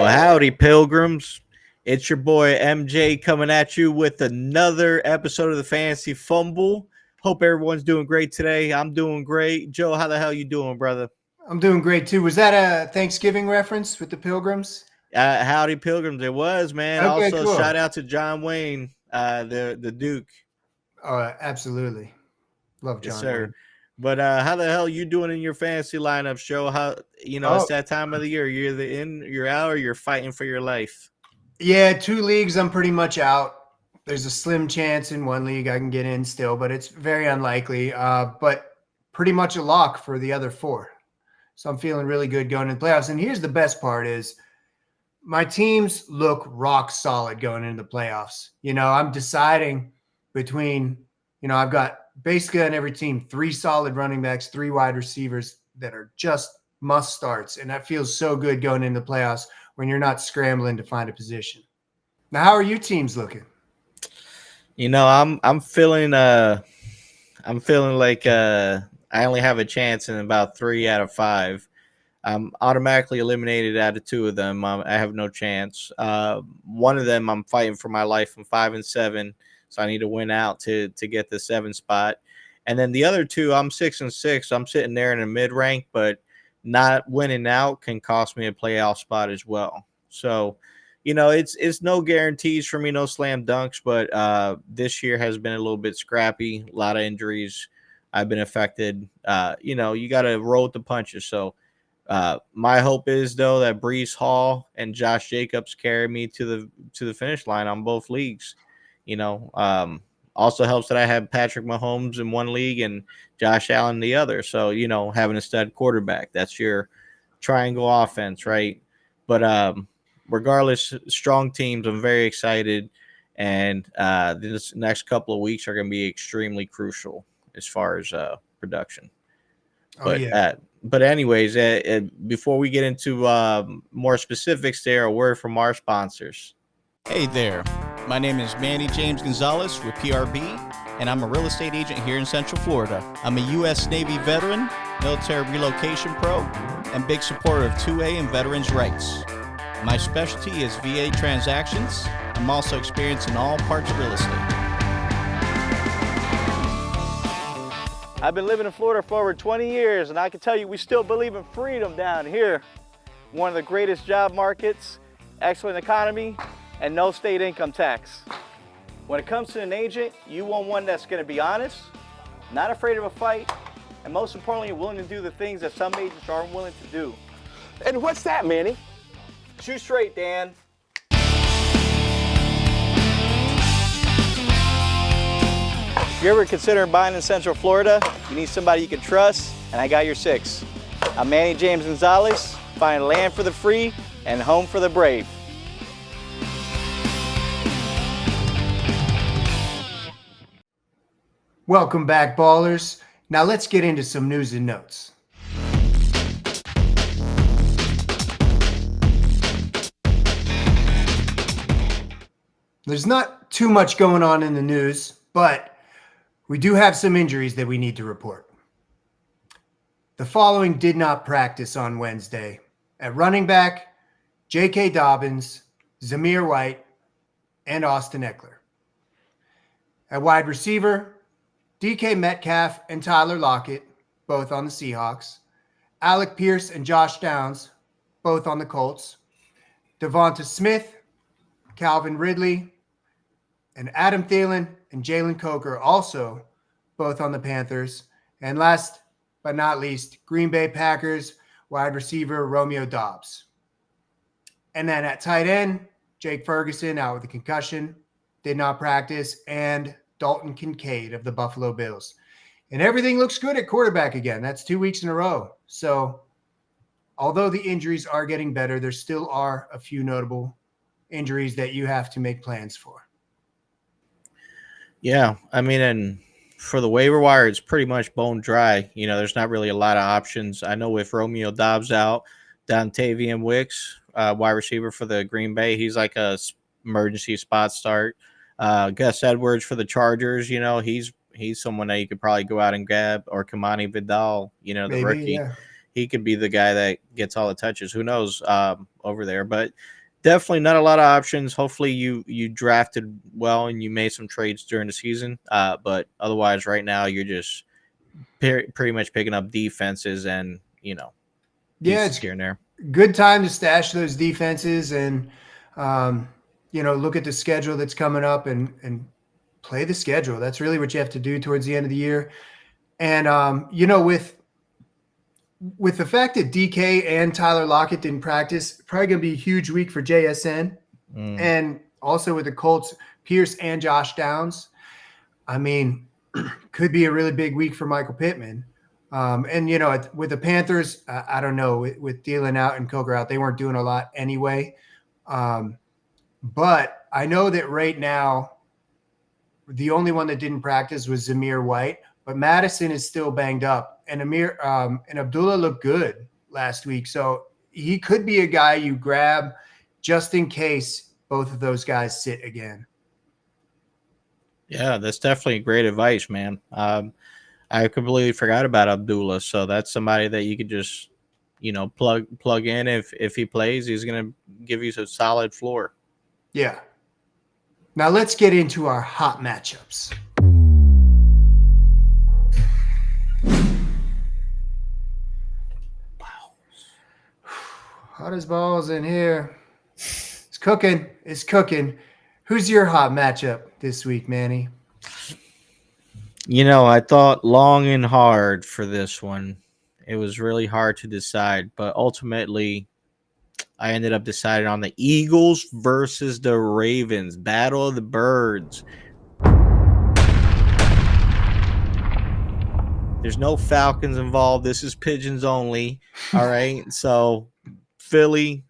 Well, howdy, pilgrims. It's your boy MJ coming at you with another episode of the Fantasy Fumble. Hope everyone's doing great today. I'm doing great. Joe, how the hell you doing, brother? I'm doing great too. Was that a Thanksgiving reference with the Pilgrims? Howdy, pilgrims. It was, man. Okay, Also, cool. shout out to John Wayne, the Duke. Absolutely. Love John Yes, sir. Wayne. But how the hell you doing in your fantasy lineup, Joe? How it's that time of the year. You're either in, you're out, or you're fighting for your life. Yeah, 2 leagues I'm pretty much out. There's a slim chance in 1 league I can get in still, but it's very unlikely. But pretty much a lock for the other 4. So I'm feeling really good going into the playoffs. And here's the best part is my teams look rock solid going into the playoffs. I'm deciding between, I've got basically on every team 3 solid running backs, 3 wide receivers that are just must starts. And that feels so good going into the playoffs when you're not scrambling to find a position. Now, how are you teams looking? I'm feeling like I only have a chance in about 3 out of 5. I'm automatically eliminated out of 2 of them. I have no chance. One of them, I'm fighting for my life. I'm 5-7, so I need to win out to get the 7 spot. And then the other 2, I'm 6-6. I'm sitting there in a mid rank, but not winning out can cost me a playoff spot as well. So, it's no guarantees for me, no slam dunks. But this year has been a little bit scrappy. A lot of injuries. I've been affected. You got to roll with the punches. So. My hope is though that Breece Hall and Josh Jacobs carry me to the finish line on both leagues. Also helps that I have Patrick Mahomes in 1 league and Josh Allen in the other. So having a stud quarterback, that's your triangle offense, right? But regardless, strong teams. I'm very excited, and this next couple of weeks are going to be extremely crucial as far as production. But anyways, before we get into more specifics there, a word from our sponsors. Hey there, my name is Manny James Gonzalez with PRB, and I'm a real estate agent here in Central Florida. I'm a U.S. Navy veteran, military relocation pro, and big supporter of 2A and veterans' rights. My specialty is VA transactions. I'm also experienced in all parts of real estate. I've been living in Florida for over 20 years, and I can tell you we still believe in freedom down here. One of the greatest job markets, excellent economy, and no state income tax. When it comes to an agent, you want one that's going to be honest, not afraid of a fight, and most importantly, willing to do the things that some agents aren't willing to do. And what's that, Manny? Shoot straight, Dan. If you're ever considering buying in Central Florida, you need somebody you can trust, and I got your 6. I'm Manny James Gonzalez, finding land for the free and home for the brave. Welcome back, ballers. Now let's get into some news and notes. There's not too much going on in the news, but we do have some injuries that we need to report. The following did not practice on Wednesday. At running back, J.K. Dobbins, Zamir White, and Austin Eckler. At wide receiver, DK Metcalf and Tyler Lockett, both on the Seahawks. Alec Pierce and Josh Downs, both on the Colts. Devonta Smith, Calvin Ridley, and Adam Thielen and Jalen Coker, also both on the Panthers. And last but not least, Green Bay Packers wide receiver Romeo Doubs. And then at tight end, Jake Ferguson out with a concussion, did not practice, and Dalton Kincaid of the Buffalo Bills. And everything looks good at quarterback again. That's 2 weeks in a row. So although the injuries are getting better, there still are a few notable injuries that you have to make plans for. Yeah, I mean, and for the waiver wire, it's pretty much bone dry. There's not really a lot of options. I know with Romeo Doubs out, Dontavian Wicks, wide receiver for the Green Bay, he's like a emergency spot start. Gus Edwards for the Chargers, he's someone that you could probably go out and grab, or Kamani Vidal, the Maybe, rookie. yeah. he could be the guy that gets all the touches. Who knows over there? But definitely not a lot of options. Hopefully you drafted well and you made some trades during the season. But otherwise, right now you're just pretty much picking up defenses and Yeah, pieces it's here and there. good time to stash those defenses and look at the schedule that's coming up and play the schedule. That's really what you have to do towards the end of the year. And with the fact that DK and Tyler Lockett didn't practice, probably going to be a huge week for JSN. And also with the Colts, Pierce and Josh Downs. I mean, could be a really big week for Michael Pittman. With the Panthers, I don't know, with Thielen out and Coker out, they weren't doing a lot anyway. But I know that right now, the only one that didn't practice was Zamir White, but Madison is still banged up. And and Abdullah looked good last week. So he could be a guy you grab just in case both of those guys sit again. Yeah, that's definitely great advice, man. I completely forgot about Abdullah, so that's somebody that you could just, plug in. If he plays, he's gonna give you a solid floor. Yeah. Now let's get into our hot matchups. Hot as balls in here. It's cooking. It's cooking. Who's your hot matchup this week, Manny? I thought long and hard for this one. It was really hard to decide, but ultimately I ended up deciding on the Eagles versus the Ravens. Battle of the Birds. There's no Falcons involved. This is pigeons only. All right. So Philly,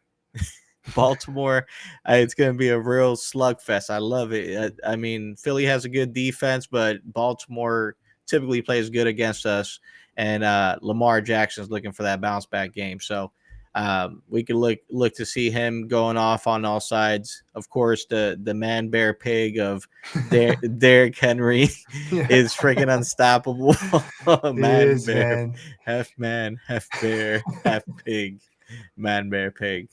Baltimore, it's going to be a real slugfest. I love it. I mean, Philly has a good defense, but Baltimore typically plays good against us. And Lamar Jackson's looking for that bounce back game. So we could look to see him going off on all sides. Of course, the man bear pig of Derrick Henry is freaking unstoppable. Man. Half man, half bear, half pig. Man bear pig.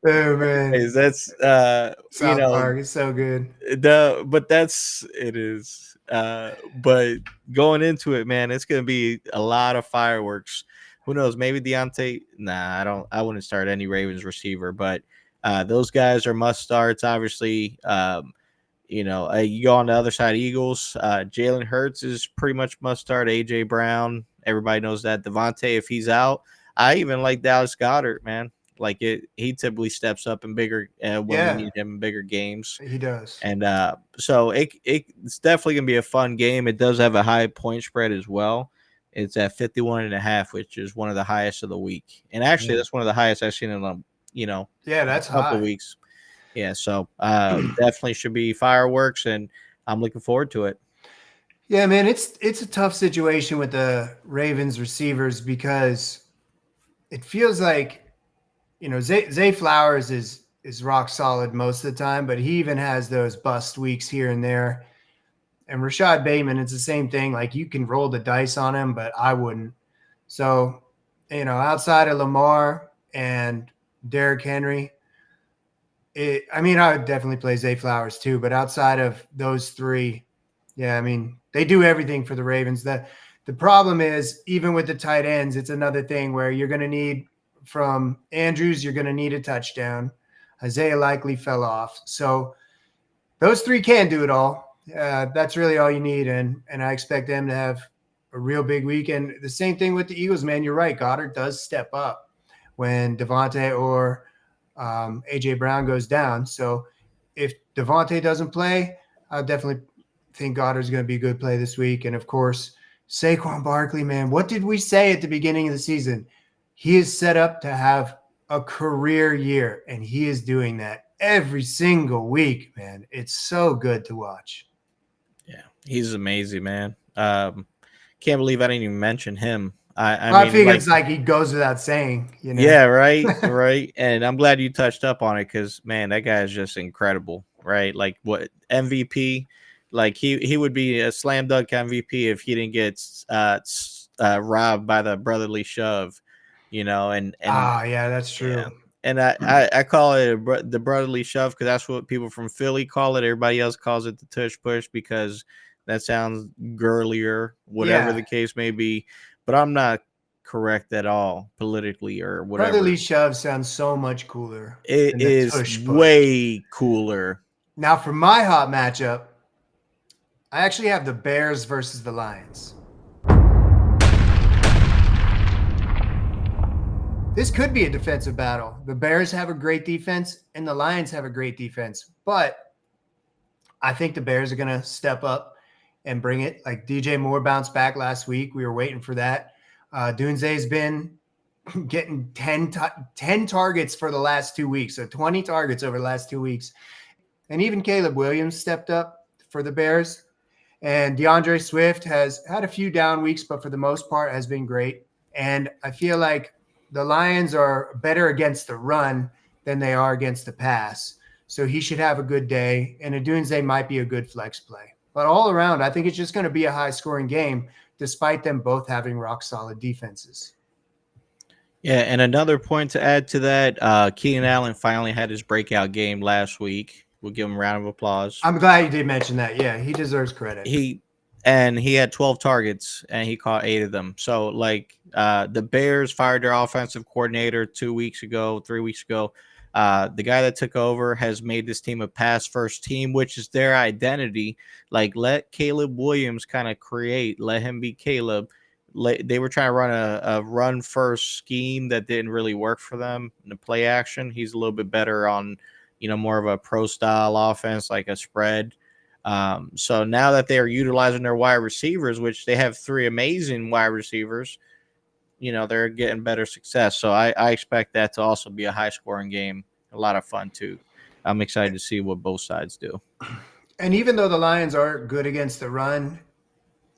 Oh man, that's South Park is so good. But it is. But going into it, man, it's gonna be a lot of fireworks. Who knows? Maybe Deontay. Nah, I wouldn't start any Ravens receiver, but those guys are must starts. Obviously, you go on the other side, Eagles. Jalen Hurts is pretty much must start. AJ Brown, everybody knows that. Devontae, if he's out, I even like Dallas Goedert, man. Like he typically steps up in bigger when we need him in bigger games. He does, and so it's definitely gonna be a fun game. It does have a high point spread as well. It's at 51.5, which is one of the highest of the week, and actually that's one of the highest I've seen in that's a couple high. Weeks. Yeah, so definitely should be fireworks, and I'm looking forward to it. Yeah, man, it's a tough situation with the Ravens receivers because it feels like Zay Flowers is rock solid most of the time, but he even has those bust weeks here and there. And Rashad Bateman, it's the same thing. Like you can roll the dice on him, but I wouldn't. So, outside of Lamar and Derrick Henry, I would definitely play Zay Flowers too. But outside of those three, yeah, they do everything for the Ravens. The problem is, even with the tight ends, it's another thing where you're going to need from Andrews, you're going to need a touchdown. Isaiah likely fell off. So those three can do it all. That's really all you need. And I expect them to have a real big weekend. The same thing with the Eagles, man. You're right. Goddard does step up when Devontae or AJ Brown goes down. So if Devontae doesn't play, I definitely think Goddard's going to be a good play this week. And of course, Saquon Barkley, man, what did we say at the beginning of the season? He is set up to have a career year, and he is doing that every single week, man. It's so good to watch. Yeah, he's amazing, man. Can't believe I didn't even mention him. I think it's like he goes without saying, Yeah, right, right. And I'm glad you touched up on it because, man, that guy is just incredible, right? Like what MVP, like he would be a slam dunk MVP if he didn't get robbed by the brotherly shove, and yeah, that's true. yeah. And I call it the brotherly shove because that's what people from Philly call it. Everybody else calls it the tush push because that sounds girlier, whatever Yeah. the case may be. But I'm not correct at all politically or whatever. Brotherly shove sounds so much cooler. It than the is tush push. way cooler. Now, for my hot matchup, I actually have the Bears versus the Lions. This could be a defensive battle. The Bears have a great defense and the Lions have a great defense, but I think the Bears are going to step up and bring it. Like DJ Moore bounced back last week. We were waiting for that. Dunze's been getting 10 targets for the last 2 weeks, so 20 targets over the last 2 weeks. And even Caleb Williams stepped up for the Bears. And DeAndre Swift has had a few down weeks, but for the most part has been great. And I feel like the Lions are better against the run than they are against the pass. So he should have a good day. And Adunze might be a good flex play. But all around, I think it's just going to be a high-scoring game, despite them both having rock-solid defenses. Yeah, and another point to add to that, Keenan Allen finally had his breakout game last week. We'll give him a round of applause. I'm glad you did mention that. Yeah, he deserves credit. He had 12 targets and he caught 8 of them. So the Bears fired their offensive coordinator 3 weeks ago. The guy that took over has made this team a pass first team, which is their identity. Like, let Caleb Williams kind of create, let him be Caleb. They were trying to run a run first scheme that didn't really work for them in the play action. He's a little bit better on, more of a pro style offense, like a spread. So now that they are utilizing their wide receivers, which they have 3 amazing wide receivers, they're getting better success. So I expect that to also be a high scoring game. A lot of fun too. I'm excited to see what both sides do. And even though the Lions are good against the run,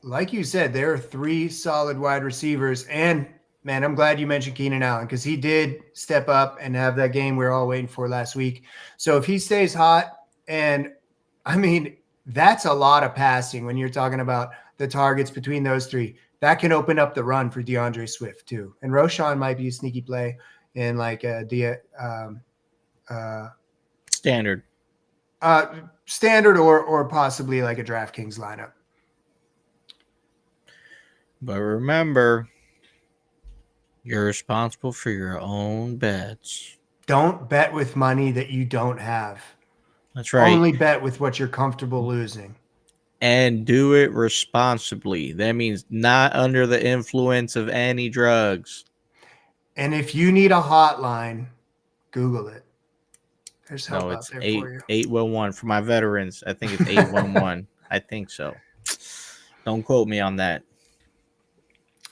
like you said, there are 3 solid wide receivers. And man, I'm glad you mentioned Keenan Allen because he did step up and have that game we were all waiting for last week. So if he stays hot, and I mean, that's a lot of passing when you're talking about the targets between those 3. That can open up the run for DeAndre Swift too. And Roshan might be a sneaky play in like Standard or possibly like a DraftKings lineup. But remember, you're responsible for your own bets. Don't bet with money that you don't have. That's right. Only bet with what you're comfortable losing. And do it responsibly. That means not under the influence of any drugs. And if you need a hotline, Google it. There's help out there for you. 811 for my veterans. I think it's 811. I think so. Don't quote me on that.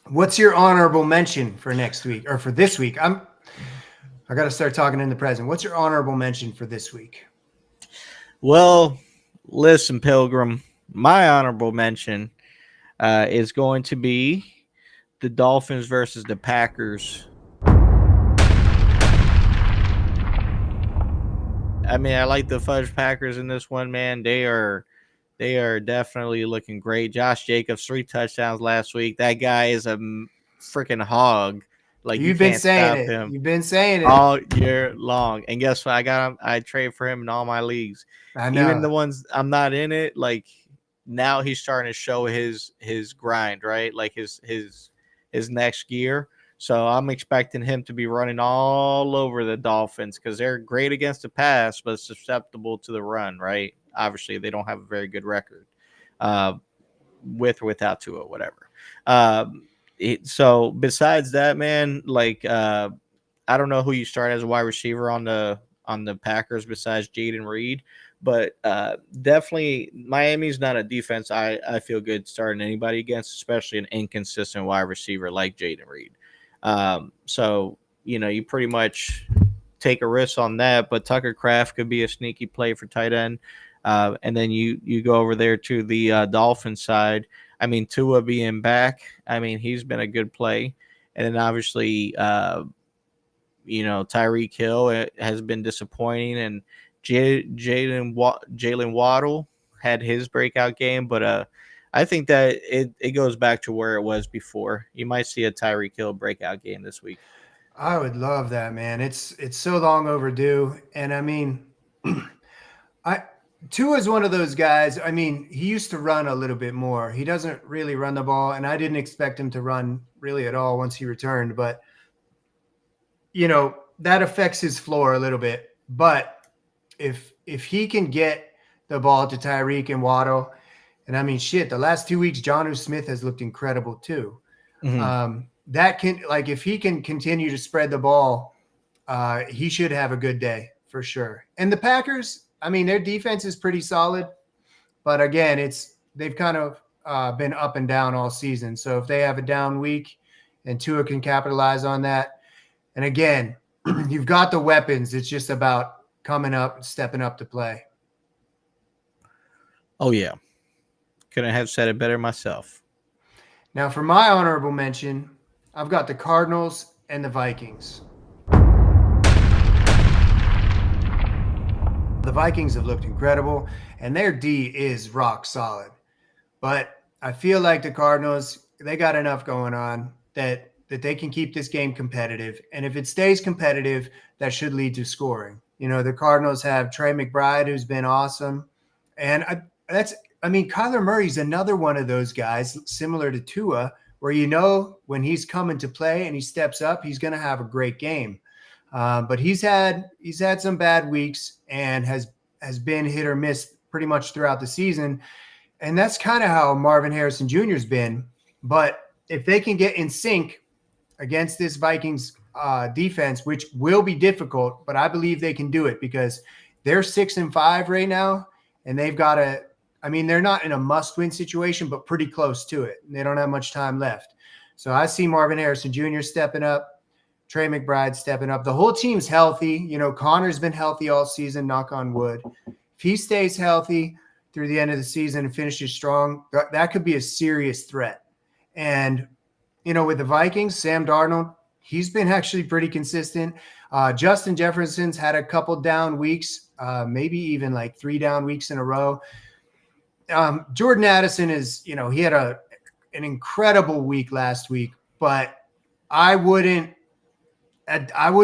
What's your honorable mention for next week or for this week? I got to start talking in the present. What's your honorable mention for this week? Well, listen, Pilgrim, my honorable mention is going to be the Dolphins versus the Packers. I mean, I like the Fudge Packers in this one, man. They are definitely looking great. Josh Jacobs, 3 touchdowns last week. That guy is a freaking hog. Like, You've been saying it. You've been saying it all year long. And guess what? I trade for him in all my leagues. I know. Even the ones I'm not in it, like now he's starting to show his grind, right? Like his next gear. So I'm expecting him to be running all over the Dolphins because they're great against the pass, but susceptible to the run, right? Obviously, they don't have a very good record with or without Tua, whatever. So besides that, man, like I don't know who you start as a wide receiver on the Packers besides Jaden Reed, but definitely Miami's not a defense I feel good starting anybody against, especially an inconsistent wide receiver like Jaden Reed. So you pretty much take a risk on that, but Tucker Kraft could be a sneaky play for tight end. And then you go over there to the Dolphins side. I mean, Tua being back, I mean, he's been a good play. And then obviously, Tyreek Hill has been disappointing. And Jalen Waddle had his breakout game, but I think that it goes back to where it was before. You might see a Tyreek Hill breakout game this week. I would love that, man. It's so long overdue. And I mean, Tua is one of those guys. I mean, he used to run a little bit more. He doesn't really run the ball, and I didn't expect him to run really at all once he returned. But that affects his floor a little bit. But if he can get the ball to Tyreek and Waddle, and I mean, shit, the last 2 weeks, Jonnu Smith has looked incredible too. Mm-hmm. That can, like, if he can continue to spread the ball, he should have a good day for sure. And the Packers, I mean, their defense is pretty solid, but again, they've kind of been up and down all season. So if they have a down week and Tua can capitalize on that, and again, you've got the weapons. It's just about coming up and stepping up to play. Oh yeah, couldn't have said it better myself. Now for my honorable mention, I've got the Cardinals and the Vikings. The Vikings have looked incredible, and their D is rock solid. But I feel like the Cardinals, they got enough going on that they can keep this game competitive. And if it stays competitive, that should lead to scoring. The Cardinals have Trey McBride, who's been awesome. And Kyler Murray's another one of those guys, similar to Tua, where when he's coming to play and he steps up, he's going to have a great game. But he's had some bad weeks and has been hit or miss pretty much throughout the season. And that's kind of how Marvin Harrison Jr. has been. But if they can get in sync against this Vikings defense, which will be difficult, but I believe they can do it because they're 6-5 right now. And they've got they're not in a must-win situation, but pretty close to it. They don't have much time left. So I see Marvin Harrison Jr. stepping up, Trey McBride stepping up. The whole team's healthy. Connor's been healthy all season, knock on wood. If he stays healthy through the end of the season and finishes strong, that could be a serious threat. And, with the Vikings, Sam Darnold, he's been actually pretty consistent. Justin Jefferson's had a couple down weeks, maybe even like 3 down weeks in a row. Jordan Addison is, he had an incredible week last week, but I wouldn't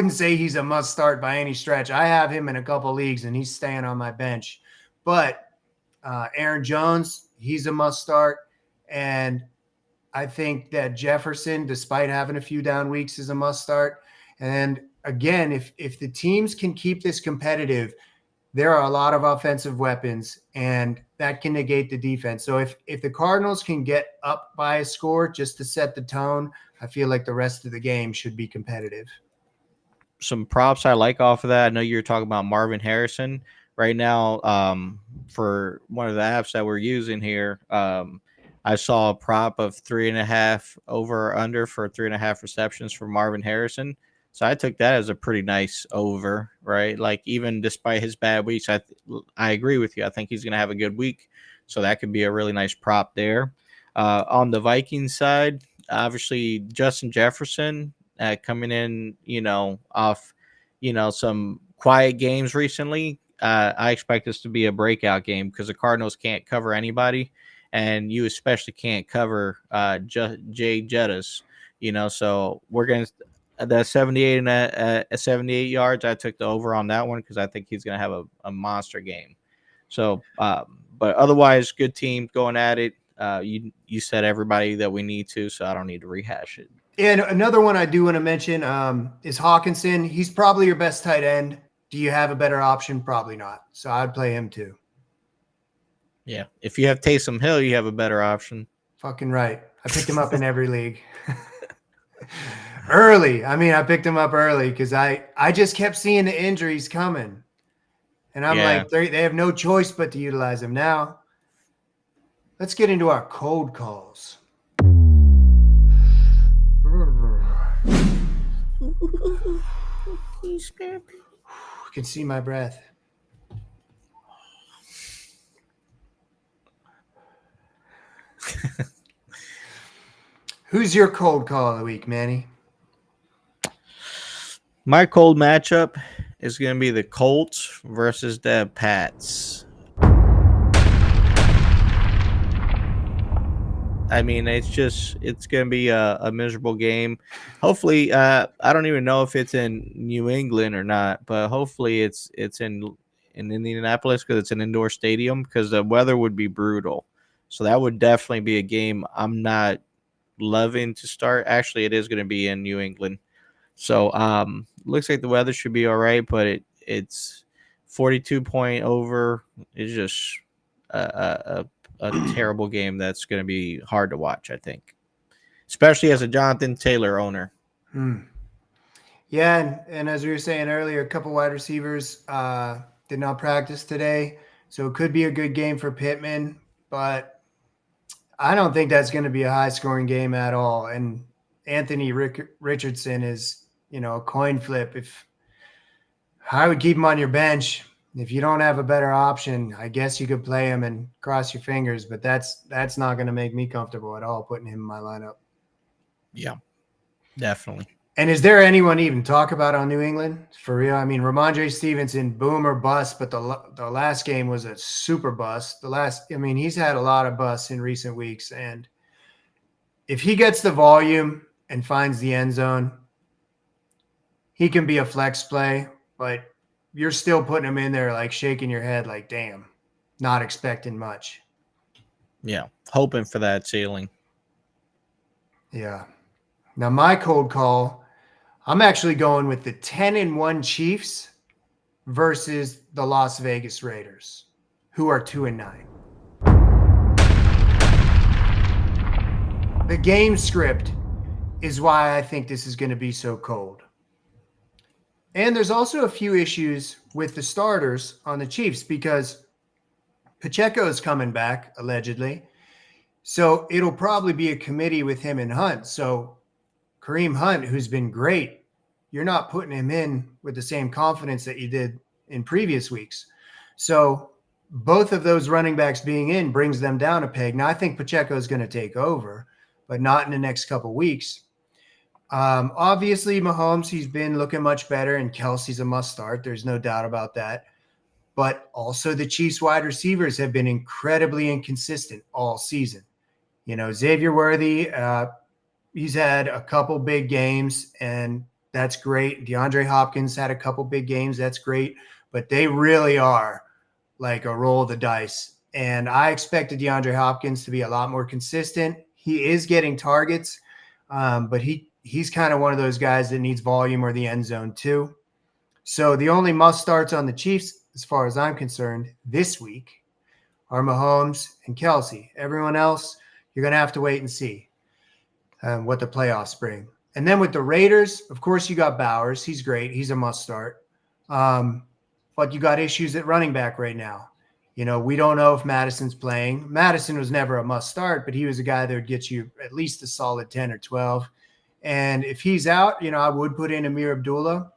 say he's a must start by any stretch. I have him in a couple leagues and he's staying on my bench, but Aaron Jones, he's a must start. And I think that Jefferson, despite having a few down weeks, is a must start. And again, if the teams can keep this competitive, there are a lot of offensive weapons, and that can negate the defense. So if the Cardinals can get up by a score just to set the tone, I feel like the rest of the game should be competitive. Some props I like off of that. I know you're talking about Marvin Harrison right now. For one of the apps that we're using here, I saw a prop of 3.5 over or under for 3.5 receptions for Marvin Harrison. So I took that as a pretty nice over, right? Like, even despite his bad weeks, I agree with you. I think he's going to have a good week. So that could be a really nice prop there. On the Vikings side, obviously Justin Jefferson coming in, off, some quiet games recently. I expect this to be a breakout game because the Cardinals can't cover anybody, and you especially can't cover Jay Jettas, so we're going to – the 78 yards, I took the over on that one because I think he's going to have a monster game. So, but otherwise, good team going at it. You said everybody that we need to, so I don't need to rehash it. And another one I do want to mention is Hawkinson. He's probably your best tight end. Do you have a better option? Probably not. So I'd play him too. Yeah. If you have Taysom Hill, you have a better option. Fucking right. I picked him up in every league. Early. I picked him up early because I just kept seeing the injuries coming. And I'm like, they have no choice but to utilize him now. Let's get into our cold calls. You can see my breath. Who's your cold call of the week, Manny? My cold matchup is going to be the Colts versus the Pats. I mean, it's going to be a miserable game. Hopefully, I don't even know if it's in New England or not, but hopefully it's in Indianapolis because it's an indoor stadium because the weather would be brutal. So that would definitely be a game I'm not loving to start. Actually, it is going to be in New England. So looks like the weather should be all right, but it's 42 point over. It's just a terrible game that's going to be hard to watch, I think, especially as a Jonathan Taylor owner. Yeah, and as we were saying earlier, a couple wide receivers did not practice today, so it could be a good game for Pittman, but I don't think that's going to be a high-scoring game at all. And Anthony Richardson is, a coin flip. If I would keep him on your bench, if you don't have a better option, I guess you could play him and cross your fingers, but that's not going to make me comfortable at all putting him in my lineup. Yeah, definitely. And is there anyone to even talk about on New England for real? I mean, Ramondre Stevenson, boom or bust, but the last game was a super bust. He's had a lot of busts in recent weeks, and if he gets the volume and finds the end zone, he can be a flex play, but you're still putting him in there like shaking your head like, damn, not expecting much. Yeah, hoping for that ceiling. Yeah. Now my cold call, I'm actually going with the 10-1 Chiefs versus the Las Vegas Raiders, who are 2-9. The game script is why I think this is going to be so cold. And there's also a few issues with the starters on the Chiefs because Pacheco is coming back, allegedly. So it'll probably be a committee with him and Hunt. So Kareem Hunt, who's been great, you're not putting him in with the same confidence that you did in previous weeks. So both of those running backs being in brings them down a peg. Now, I think Pacheco is going to take over, but not in the next couple of weeks. Obviously, Mahomes, he's been looking much better, and Kelsey's a must start. There's no doubt about that. But also the Chiefs wide receivers have been incredibly inconsistent all season. Xavier Worthy, he's had a couple big games, and that's great. DeAndre Hopkins had a couple big games. That's great. But they really are like a roll of the dice. And I expected DeAndre Hopkins to be a lot more consistent. He is getting targets, but he's kind of one of those guys that needs volume or the end zone too. So the only must starts on the Chiefs, as far as I'm concerned, this week are Mahomes and Kelsey. Everyone else, you're going to have to wait and see what the playoffs bring. And then with the Raiders, of course, you got Bowers. He's great. He's a must start. But you got issues at running back right now. We don't know if Madison's playing. Madison was never a must start, but he was a guy that would get you at least a solid 10 or 12. And if he's out, I would put in Amir Abdullah.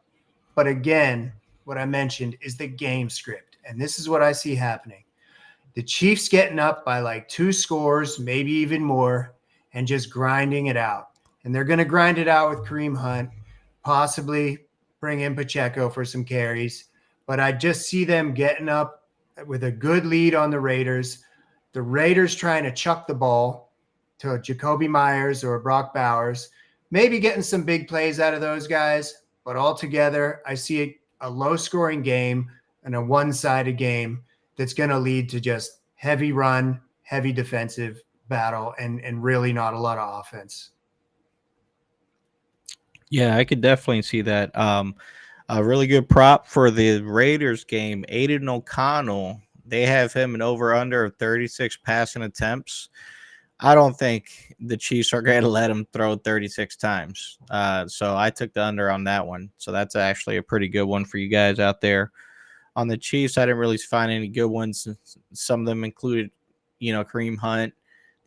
But again, what I mentioned is the game script. And this is what I see happening. The Chiefs getting up by like 2 scores, maybe even more, and just grinding it out. And they're going to grind it out with Kareem Hunt, possibly bring in Pacheco for some carries. But I just see them getting up with a good lead on the Raiders. The Raiders trying to chuck the ball to Jacoby Myers or Brock Bowers, maybe getting some big plays out of those guys. But altogether, I see a low-scoring game and a one-sided game that's going to lead to just heavy run, heavy defensive battle, and really not a lot of offense. Yeah, I could definitely see that. A really good prop for the Raiders game, Aiden O'Connell. They have him an over-under of 36 passing attempts. I don't think the Chiefs are going to let him throw 36 times. So I took the under on that one. So that's actually a pretty good one for you guys out there. On the Chiefs, I didn't really find any good ones. Some of them included, Kareem Hunt.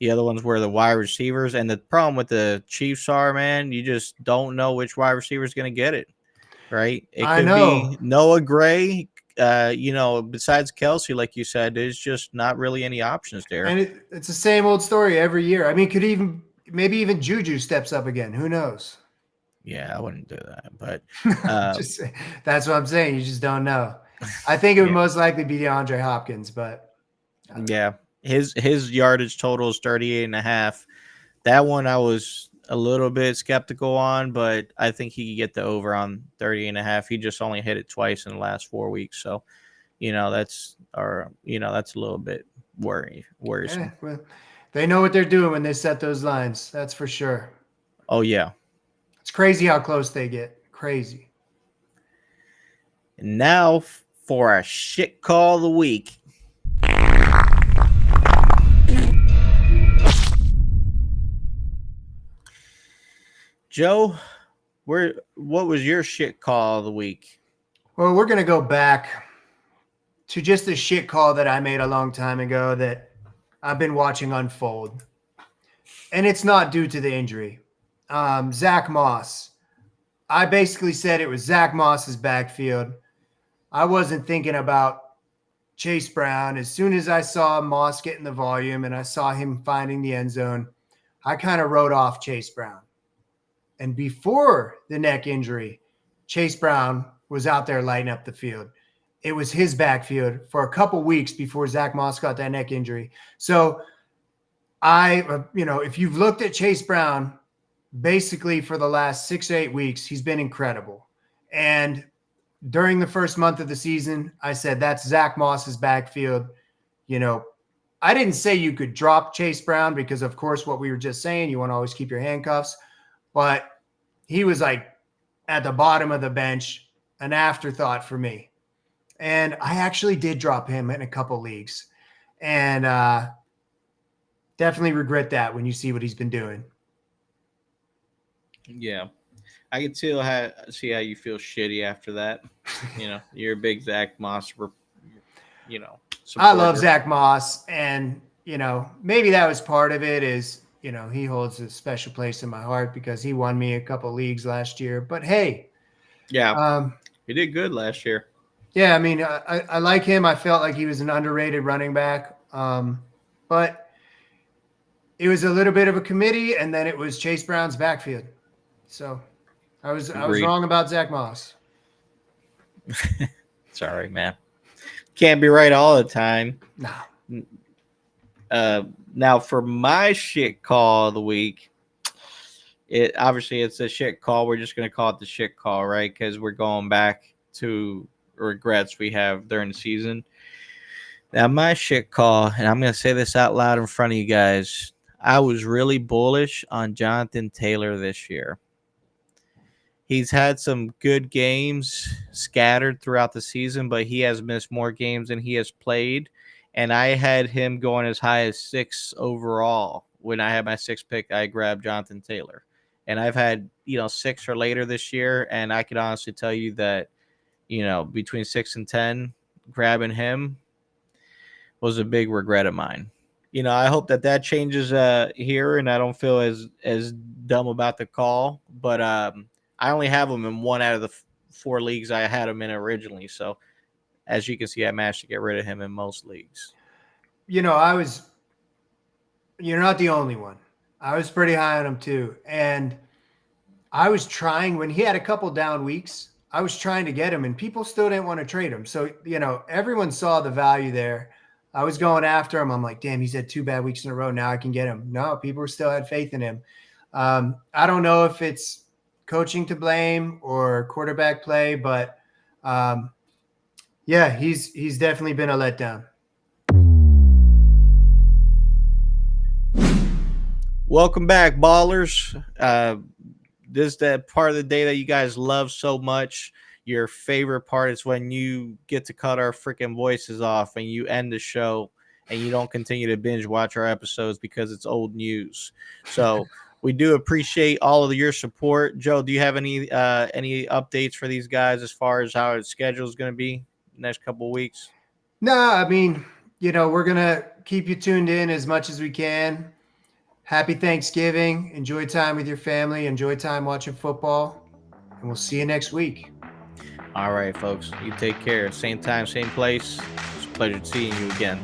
The other ones were the wide receivers. And the problem with the Chiefs are, man, you just don't know which wide receiver is going to get it, right? It could be Noah Gray. Besides Kelsey, like you said, there's just not really any options there. And it's the same old story every year. I mean, maybe even Juju steps up again. Who knows? Yeah, I wouldn't do that. But that's what I'm saying. You just don't know. I think it would most likely be DeAndre Hopkins, but yeah, his yardage total is 38.5. That one I was a little bit skeptical on, but I think he could get the over on 30.5. He just only hit it twice in the last 4 weeks. So, that's a little bit worrisome. Well, they know what they're doing when they set those lines. That's for sure. Oh, yeah. It's crazy how close they get. Crazy. And now for a shit call of the week. Joe, what was your shit call of the week? Well, we're going to go back to just a shit call that I made a long time ago that I've been watching unfold. And it's not due to the injury. Zach Moss. I basically said it was Zach Moss's backfield. I wasn't thinking about Chase Brown. As soon as I saw Moss getting the volume and I saw him finding the end zone, I kind of wrote off Chase Brown. And before the neck injury, Chase Brown was out there lighting up the field. It was his backfield for a couple weeks before Zach Moss got that neck injury. So if you've looked at Chase Brown, basically for the last 6 to 8 weeks, he's been incredible. And during the first month of the season, I said, that's Zach Moss's backfield. I didn't say you could drop Chase Brown because, of course, what we were just saying, you want to always keep your handcuffs. But he was like at the bottom of the bench, an afterthought for me. And I actually did drop him in a couple leagues. And definitely regret that when you see what he's been doing. Yeah. I can see how you feel shitty after that. You're a big Zach Moss, supporter. I love Zach Moss. And, maybe that was part of it is, he holds a special place in my heart because he won me a couple leagues last year. But hey, yeah, he did good last year. Yeah, I mean, I like him. I felt like he was an underrated running back, but it was a little bit of a committee, and then it was Chase Brown's backfield. So I was wrong about Zach Moss. Sorry, man. Can't be right all the time. No. Now for my shit call of the week, it's a shit call. We're just gonna call it the shit call, right? Because we're going back to regrets we have during the season. Now my shit call, and I'm gonna say this out loud in front of you guys. I was really bullish on Jonathan Taylor this year. He's had some good games scattered throughout the season, but he has missed more games than he has played. And I had him going as high as 6 overall. When I had my 6th pick, I grabbed Jonathan Taylor. And I've had, 6 or later this year. And I could honestly tell you that, between 6 and 10, grabbing him was a big regret of mine. I hope that changes here and I don't feel as dumb about the call. But I only have him in 1 out of the 4 leagues I had him in originally. So, as you can see, I managed to get rid of him in most leagues. You're not the only one. I was pretty high on him too. And I was trying, when he had a couple down weeks, I was trying to get him and people still didn't want to trade him. So, everyone saw the value there. I was going after him. I'm like, damn, he's had 2 bad weeks in a row. Now I can get him. No, people still had faith in him. I don't know if it's coaching to blame or quarterback play, but yeah, he's definitely been a letdown. Welcome back, ballers. This is that part of the day that you guys love so much. Your favorite part is when you get to cut our freaking voices off and you end the show and you don't continue to binge watch our episodes because it's old news. So we do appreciate all of your support. Joe, do you have any updates for these guys as far as how the schedule is going to be next couple of weeks? No, I mean, we're going to keep you tuned in as much as we can. Happy Thanksgiving. Enjoy time with your family. Enjoy time watching football. And we'll see you next week. All right, folks. You take care. Same time, same place. It's a pleasure seeing you again.